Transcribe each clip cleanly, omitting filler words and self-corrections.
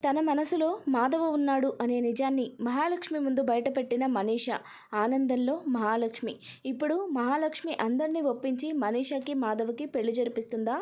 తన మనసులో మాధవ ఉన్నాడు అనే నిజాన్ని మహాలక్ష్మి ముందు బయటపెట్టిన మనీషా. ఆనందంలో మహాలక్ష్మి. ఇప్పుడు మహాలక్ష్మి అందరినీ ఒప్పించి మనీషాకి మాధవకి పెళ్లి జరిపిస్తుందా?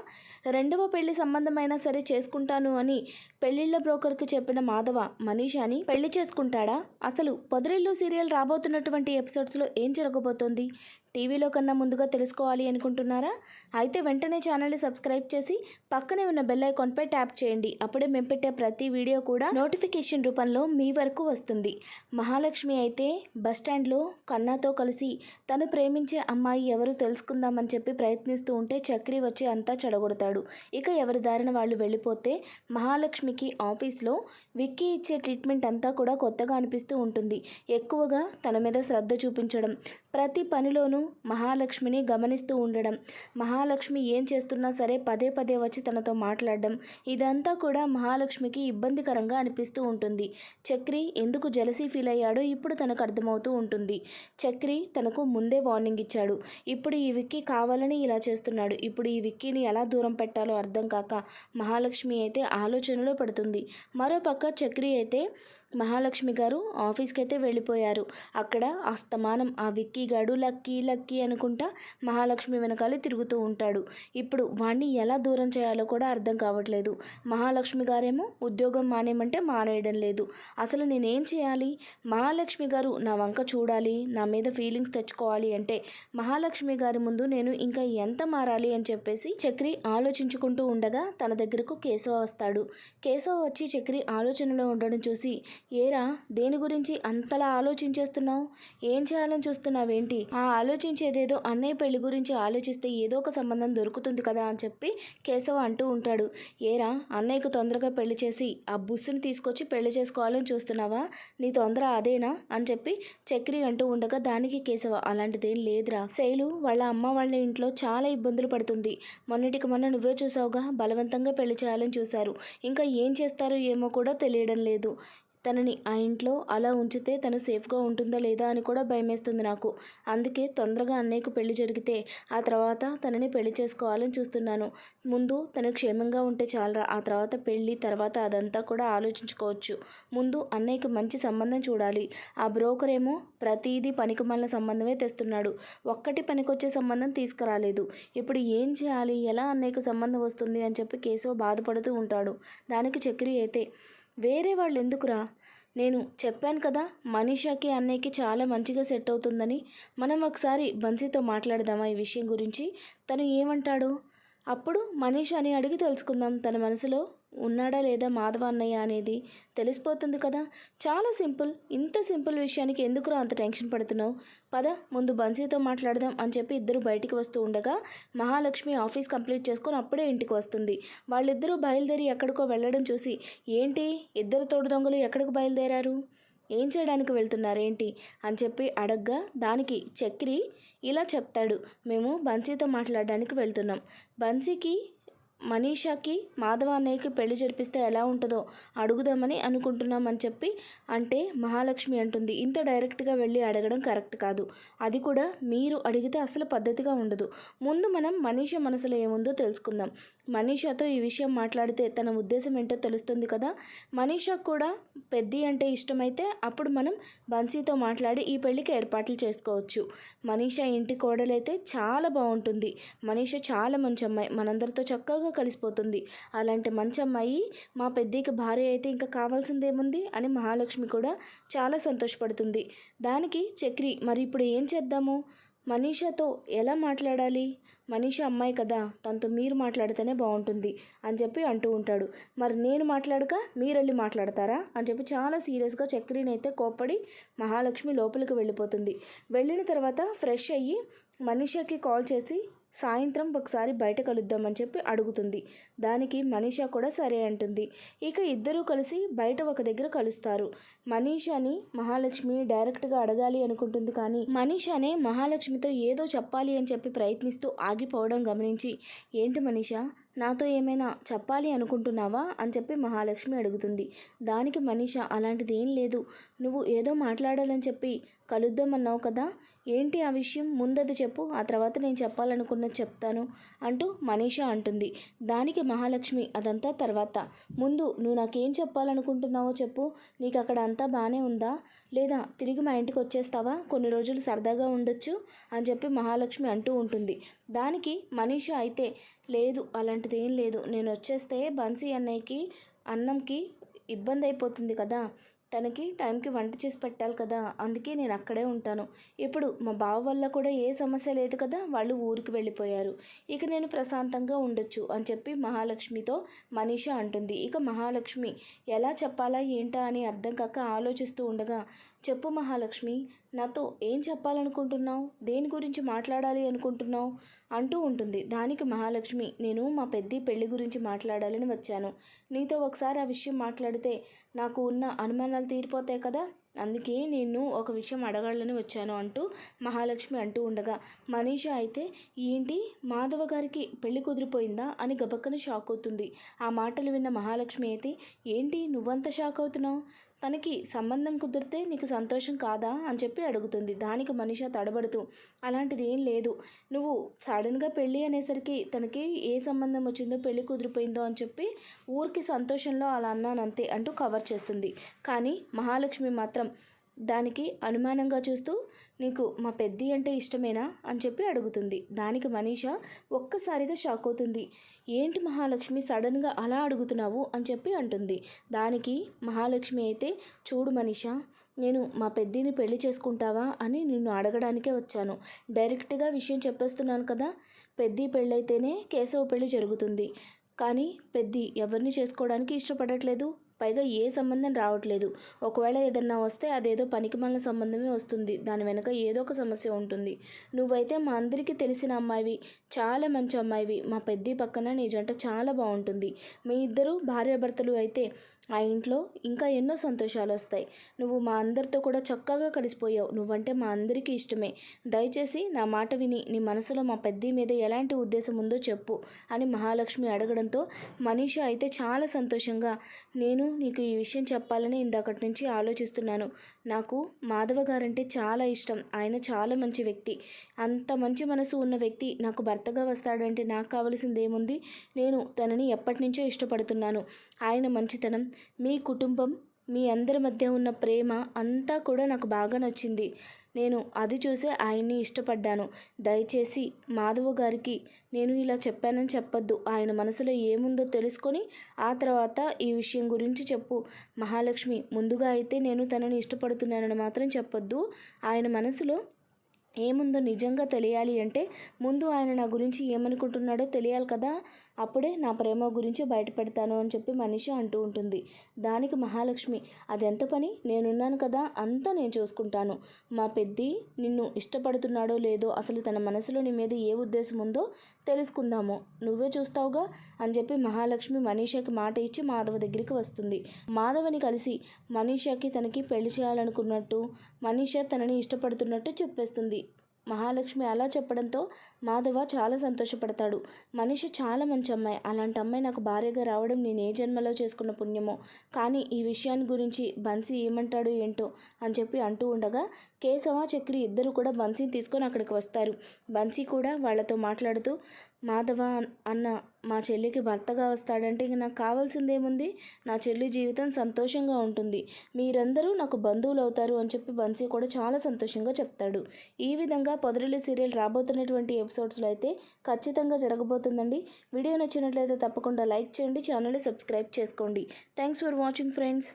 రెండవ పెళ్లి సంబంధమైనా సరే చేసుకుంటాను అని పెళ్లిళ్ల బ్రోకర్కి చెప్పిన మాధవ మనీషాని పెళ్లి చేసుకుంటాడా? అసలు పొదరిల్లు సీరియల్ రాబోతున్నటువంటి ఎపిసోడ్స్లో ఏం జరగబోతోంది? టీవీలో కన్నా ముందుగా తెలుసుకోవాలి అనుకుంటున్నారా? అయితే వెంటనే ఛానల్ని సబ్స్క్రైబ్ చేసి పక్కనే ఉన్న బెల్ ఐకాన్పై ట్యాప్ చేయండి. అప్పుడే మేము పెట్టే ప్రతి వీడియో కూడా నోటిఫికేషన్ రూపంలో మీ వరకు వస్తుంది. మహాలక్ష్మి అయితే బస్టాండ్లో కన్నాతో కలిసి తను ప్రేమించే అమ్మాయి ఎవరు తెలుసుకుందామని చెప్పి ప్రయత్నిస్తూ ఉంటే చక్రి వచ్చి అంతా చెడగొడతాడు. ఇక ఎవరి దారిన వాళ్ళు వెళ్ళిపోతే మహాలక్ష్మికి ఆఫీస్లో విక్కీ ఇచ్చే ట్రీట్మెంట్ అంతా కూడా కొత్తగా అనిపిస్తూ ఉంటుంది. ఎక్కువగా తన మీద శ్రద్ధ చూపించడం, ప్రతి పనిలోనూ మహాలక్ష్మిని గమనిస్తూ ఉండడం, మహాలక్ష్మి ఏం చేస్తున్నా సరే పదే పదే వచ్చి తనతో మాట్లాడడం, ఇదంతా కూడా మహాలక్ష్మికి ఇబ్బందికరంగా అనిపిస్తూ ఉంటుంది. చక్రి ఎందుకు జెలసీ ఫీల్ అయ్యాడో ఇప్పుడు తనకు అర్థమవుతూ ఉంటుంది. చక్రి తనకు ముందే వార్నింగ్ ఇచ్చాడు. ఇప్పుడు ఈ విక్కీ కావాలని ఇలా చేస్తున్నాడు. ఇప్పుడు ఈ విక్కీని ఎలా దూరం పెట్టాలో అర్థం కాక మహాలక్ష్మి అయితే ఆలోచనలో పడుతుంది. మరోపక్క చక్రి అయితే మహాలక్ష్మి గారు ఆఫీస్కి అయితే వెళ్ళిపోయారు. అక్కడ అస్తమానం ఆ విక్కీ గాడు లక్కీ లక్కీ అనుకుంటా మహాలక్ష్మి వెనకాలే తిరుగుతూ ఉంటాడు. ఇప్పుడు వాణ్ణి ఎలా దూరం చేయాలో కూడా అర్థం కావట్లేదు. మహాలక్ష్మి గారేమో ఉద్యోగం మానేయమంటే మానేయడం లేదు. అసలు నేనేం చేయాలి? మహాలక్ష్మి గారు నా వంక చూడాలి, నా మీద ఫీలింగ్స్ తెచ్చుకోవాలి అంటే మహాలక్ష్మి గారి ముందు నేను ఇంకా ఎంత మారాలి అని చెప్పేసి చక్రి ఆలోచించుకుంటూ ఉండగా తన దగ్గరకు కేశవ వస్తాడు. కేశవ వచ్చి చక్రి ఆలోచనలో ఉండడం చూసి, ఏరా దేని గురించి అంతలా ఆలోచించేస్తున్నావు? ఏం చేయాలని చూస్తున్నావేంటి? ఆ ఆలోచించేదేదో అన్నయ్య పెళ్లి గురించి ఆలోచిస్తే ఏదో ఒక సంబంధం దొరుకుతుంది కదా అని చెప్పి కేశవ అంటూ ఉంటాడు. ఏరా అన్నయ్యకు తొందరగా పెళ్లి చేసి ఆ బుస్సుని తీసుకొచ్చి పెళ్లి చేసుకోవాలని చూస్తున్నావా? నీ తొందర అదేనా అని చెప్పి చక్రి అంటూ ఉండగా దానికి కేశవ, అలాంటిదేం లేదురా, శైలు వాళ్ళ అమ్మ వాళ్ళ ఇంట్లో చాలా ఇబ్బందులు పడుతుంది. మొన్నటికి మొన్న నువ్వే చూసావుగా, బలవంతంగా పెళ్లి చేయాలని చూశారు. ఇంకా ఏం చేస్తారో ఏమో కూడా తెలియడం లేదు. తనని ఆ ఇంట్లో అలా ఉంచితే తను సేఫ్గా ఉంటుందా లేదా అని కూడా భయమేస్తుంది నాకు. అందుకే తొందరగా అన్నయ్యకు పెళ్లి జరిగితే ఆ తర్వాత తనని పెళ్లి చేసుకోవాలని చూస్తున్నాను. ముందు తను క్షేమంగా ఉంటే చాలరా, ఆ తర్వాత పెళ్ళి తర్వాత అదంతా కూడా ఆలోచించుకోవచ్చు. ముందు అన్నయ్యకి మంచి సంబంధం చూడాలి. ఆ బ్రోకర్ ఏమో ప్రతిదీ పనికిమాలిన సంబంధమే తెస్తున్నాడు. ఒక్కటి పనికొచ్చే సంబంధం తీసుకురాలేదు. ఇప్పుడు ఏం చేయాలి? ఎలా అన్నయ్యకు సంబంధం వస్తుంది అని చెప్పి కేశవ బాధపడుతూ ఉంటాడు. దానికి చక్రి అయితే, వేరే వాళ్ళు ఎందుకురా, నేను చెప్పాను కదా మనీషాకి అన్నయ్యకి చాలా మంచిగా సెట్ అవుతుందని. మనం ఒకసారి బన్సీతో మాట్లాడదామా ఈ విషయం గురించి? తను ఏమంటాడు అప్పుడు మనీషాని అడిగి తెలుసుకుందాం. తన మనసులో ఉన్నాడా లేదా మాధవ అన్నయ్య అనేది తెలిసిపోతుంది కదా. చాలా సింపుల్. ఇంత సింపుల్ విషయానికి ఎందుకురా అంత టెన్షన్ పడుతున్నావు? పద ముందు బన్సీతో మాట్లాడదాం అని చెప్పి ఇద్దరు బయటికి వస్తూ ఉండగా మహాలక్ష్మి ఆఫీస్ కంప్లీట్ చేసుకొని అప్పుడే ఇంటికి వస్తుంది. వాళ్ళిద్దరూ బయలుదేరి ఎక్కడికో వెళ్ళడం చూసి, ఏంటి ఇద్దరు తోడు దొంగలు ఎక్కడికి బయలుదేరారు, ఏం చేయడానికి వెళ్తున్నారేంటి అని చెప్పి అడగ్గా దానికి చక్రి ఇలా చెప్తాడు, మేము బన్సీతో మాట్లాడడానికి వెళ్తున్నాం. బన్సీకి మనీషాకి మాధవ అన్నయ్యకి పెళ్లి జరిపిస్తే ఎలా ఉంటుందో అడుగుదామని అనుకుంటున్నామని చెప్పి అంటే మహాలక్ష్మి అంటుంది, ఇంత డైరెక్ట్గా వెళ్ళి అడగడం కరెక్ట్ కాదు. అది కూడా మీరు అడిగితే అసలు పద్ధతిగా ఉండదు. ముందు మనం మనీషా మనసులో ఏముందో తెలుసుకుందాం. మనీషాతో ఈ విషయం మాట్లాడితే తన ఉద్దేశం ఏంటో తెలుస్తుంది కదా. మనీషాకు కూడా పెద్ది అంటే ఇష్టమైతే అప్పుడు మనం బన్సీతో మాట్లాడి ఈ పెళ్ళికి ఏర్పాట్లు చేసుకోవచ్చు. మనీషా ఇంటి కోడలైతే చాలా బాగుంటుంది. మనీషా చాలా మంచి అమ్మాయి, మనందరితో చక్కగా కలిసిపోతుంది. అలాంటి మంచి అమ్మాయి మా పెద్దికి భార్య అయితే ఇంకా కావాల్సిందేముంది అని మహాలక్ష్మి కూడా చాలా సంతోషపడుతుంది. దానికి చక్రి, మరి ఇప్పుడు ఏం చేద్దాము? మనీషాతో ఎలా మాట్లాడాలి? మనీషా అమ్మాయి కదా, తనతో మీరు మాట్లాడితేనే బాగుంటుంది అని చెప్పి అంటూ ఉంటాడు. మరి నేను మాట్లాడక మీరెళ్ళి మాట్లాడతారా అని చెప్పి చాలా సీరియస్గా చక్రిని అయితే కోప్పడి మహాలక్ష్మి లోపలికి వెళ్ళిపోతుంది. వెళ్ళిన తర్వాత ఫ్రెష్ అయ్యి మనీషాకి కాల్ చేసి సాయంత్రం ఒకసారి బయట కలుద్దామని చెప్పి అడుగుతుంది. దానికి మనీషా కూడా సరే అంటుంది. ఇక ఇద్దరూ కలిసి బయట ఒక దగ్గర కలుస్తారు. మనీషాని మహాలక్ష్మి డైరెక్ట్గా అడగాలి అనుకుంటుంది, కానీ మనీషానే మహాలక్ష్మితో ఏదో చెప్పాలి అని చెప్పి ప్రయత్నిస్తూ ఆగిపోవడం గమనించి, ఏంటి మనీషా నాతో ఏమైనా చెప్పాలి అనుకుంటున్నావా అని చెప్పి మహాలక్ష్మి అడుగుతుంది. దానికి మనీష అలాంటిది ఏం లేదు, నువ్వు ఏదో మాట్లాడాలని చెప్పి కలుద్దామన్నావు కదా, ఏంటి ఆ విషయం, ముందది చెప్పు, ఆ తర్వాత నేను చెప్పాలనుకున్నది చెప్తాను అంటూ మనీష అంటుంది. దానికి మహాలక్ష్మి అదంతా తర్వాత, ముందు నువ్వు నాకేం చెప్పాలనుకుంటున్నావో చెప్పు, నీకు అక్కడ అంతా బాగానే ఉందా, లేదా తిరిగి మా ఇంటికి వచ్చేస్తావా, కొన్ని రోజులు సరదాగా ఉండొచ్చు అని చెప్పి మహాలక్ష్మి అంటూ ఉంటుంది. దానికి మనీష అయితే లేదు అలాంటిది ఏం లేదు, నేను వచ్చేస్తే బన్సీ అన్నయ్యకి అన్నంకి ఇబ్బంది అయిపోతుంది కదా, తనకి టైంకి వంట చేసి పెట్టాలి కదా, అందుకే నేను అక్కడే ఉంటాను. ఇప్పుడు మా బావ వల్ల కూడా ఏ సమస్య లేదు కదా, వాళ్ళు ఊరికి వెళ్ళిపోయారు, ఇక నేను ప్రశాంతంగా ఉండొచ్చు అని చెప్పి మహాలక్ష్మితో మనీష అంటుంది. ఇక మహాలక్ష్మి ఎలా చెప్పాలా ఏంటా అని అర్థం కాక ఆలోచిస్తూ ఉండగా, చెప్పు మహాలక్ష్మి, నాతో ఏం చెప్పాలనుకుంటున్నావు, దేని గురించి మాట్లాడాలి అనుకుంటున్నావు అంటూ ఉంటుంది. దానికి మహాలక్ష్మి, నేను మా పెద్ద పెళ్లి గురించి మాట్లాడాలని వచ్చాను, నీతో ఒకసారి ఆ విషయం మాట్లాడితే నాకు ఉన్న అనుమానాలు తీరిపోతాయి కదా, అందుకే నేను ఒక విషయం అడగాలని వచ్చాను అంటూ మహాలక్ష్మి అంటూ ఉండగా, మనీష అయితే ఏంటి మాధవ గారికి పెళ్లి కుదిరిపోయిందా అని గబక్కన షాక్ అవుతుంది. ఆ మాటలు విన్న మహాలక్ష్మి అయితే, ఏంటి నువ్వంత షాక్ అవుతున్నావు, తనకి సంబంధం కుదిరితే నీకు సంతోషం కాదా అని చెప్పి అడుగుతుంది. దానికి మనీష తడబడుతూ, అలాంటిది ఏం లేదు, నువ్వు సడన్గా పెళ్ళి అనేసరికి తనకి ఏ సంబంధం వచ్చిందో పెళ్ళి కుదిరిపోయిందో అని చెప్పి ఊరికి సంతోషంలో అలా అన్నానంతే అంటూ కవర్ చేస్తుంది. కానీ మహాలక్ష్మి మాత్రం దానికి అనుమానంగా చూస్తూ, నీకు మా పెద్ది అంటే ఇష్టమేనా అని చెప్పి అడుగుతుంది. దానికి మనీష ఒక్కసారిగా షాక్ అవుతుంది. ఏంటి మహాలక్ష్మి సడన్గా అలా అడుగుతున్నావు అని చెప్పి అంటుంది. దానికి మహాలక్ష్మి అయితే, చూడు మనీష, నేను మా పెద్దిని పెళ్లి చేసుకుంటావా అని నిన్ను అడగడానికే వచ్చాను, డైరెక్ట్గా విషయం చెప్పేస్తున్నాను కదా, పెద్ది పెళ్ళైతేనే కేశవ పెళ్లి జరుగుతుంది, కానీ పెద్ది ఎవరిని చేసుకోవడానికి ఇష్టపడట్లేదు, పైగా ఏ సంబంధం రావట్లేదు, ఒకవేళ ఏదన్నా వస్తే అదేదో పనికిమాలిన సంబంధమే వస్తుంది, దాని వెనుక ఏదో ఒక సమస్య ఉంటుంది, నువ్వైతే మా అందరికీ తెలిసిన అమ్మాయివి, చాలా మంచి అమ్మాయివి, మా పెద్ది పక్కన నీ జంట చాలా బాగుంటుంది, మీ ఇద్దరు భార్యాభర్తలు అయితే ఆ ఇంట్లో ఇంకా ఎన్నో సంతోషాలు వస్తాయి, నువ్వు మా అందరితో కూడా చక్కగా కలిసిపోయావు, నువ్వంటే మా అందరికీ ఇష్టమే, దయచేసి నా మాట విని నీ మనసులో మా పెద్ది మీద ఎలాంటి ఉద్దేశం ఉందో చెప్పు అని మహాలక్ష్మి అడగడంతో మనీష అయితే చాలా సంతోషంగా, నేను నీకు ఈ విషయం చెప్పాలని ఇందాకటి నుంచి ఆలోచిస్తున్నాను, నాకు మాధవ గారంటే చాలా ఇష్టం, ఆయన చాలా మంచి వ్యక్తి, అంత మంచి మనసు ఉన్న వ్యక్తి నాకు భర్తగా వస్తాడంటే నాకు కావలసింది ఏముంది, నేను తనని ఎప్పటి నుంచో ఇష్టపడుతున్నాను, ఆయన మంచితనం, మీ కుటుంబం, మీ అందరి మధ్య ఉన్న ప్రేమ అంతా కూడా నాకు బాగా నచ్చింది, నేను అది చూసే ఆయన్ని ఇష్టపడ్డాను, దయచేసి మాధవ గారికి నేను ఇలా చెప్పానని చెప్పొద్దు, ఆయన మనసులో ఏముందో తెలుసుకొని ఆ తర్వాత ఈ విషయం గురించి చెప్పు, మహాలక్ష్మి ముందుగా అయితే నేను తనని ఇష్టపడుతున్నానని మాత్రం చెప్పొద్దు, ఆయన మనసులో ఏముందో నిజంగా తెలియాలి అంటే ముందు ఆయన నా గురించి ఏమనుకుంటున్నాడో తెలియాలి కదా, అప్పుడే నా ప్రేమ గురించి బయటపెడతాను అని చెప్పి మనీష అంటూ ఉంటుంది. దానికి మహాలక్ష్మి, అదెంత పని, నేనున్నాను కదా, అంతా నేను చూసుకుంటాను, మా పెద్ది నిన్ను ఇష్టపడుతున్నాడో లేదో, అసలు తన మనసులో నీ మీద ఏ ఉద్దేశం ఉందో తెలుసుకుందాము, నువ్వే చూస్తావుగా అని చెప్పి మహాలక్ష్మి మనీషకి మాట ఇచ్చి మాధవ దగ్గరికి వస్తుంది. మాధవని కలిసి మనీషకి తనకి పెళ్లి చేయాలనుకున్నట్టు, మనీష తనని ఇష్టపడుతున్నట్టు చెప్పేస్తుంది. మహాలక్ష్మి అలా చెప్పడంతో మాధవ చాలా సంతోషపడతాడు. మనీష చాలా మంచి అమ్మాయి, అలాంటి అమ్మాయి నాకు భార్యగా రావడం నేను ఏ జన్మలో చేసుకున్న పుణ్యమో, కానీ ఈ విషయాన్ని గురించి బన్సీ ఏమంటాడు ఏంటో అని చెప్పి అంటూ ఉండగా, కేశవ చక్రి ఇద్దరు కూడా బన్సీని తీసుకొని అక్కడికి వస్తారు. బన్సీ కూడా వాళ్ళతో మాట్లాడుతూ, మాధవ అన్న మా చెల్లికి భర్తగా వస్తాడంటే ఇక నాకు కావాల్సిందేముంది, నా చెల్లి జీవితం సంతోషంగా ఉంటుంది, మీరందరూ నాకు బంధువులు అవుతారు అని చెప్పి బన్సీ కూడా చాలా సంతోషంగా చెప్తాడు. ఈ విధంగా పొదరిల్లు సీరియల్ రాబోతున్నటువంటి ఎపిసోడ్స్లో అయితే ఖచ్చితంగా జరగబోతుందండి. వీడియో నచ్చినట్లయితే తప్పకుండా లైక్ చేయండి, ఛానల్ని సబ్స్క్రైబ్ చేసుకోండి. Thanks for watching friends.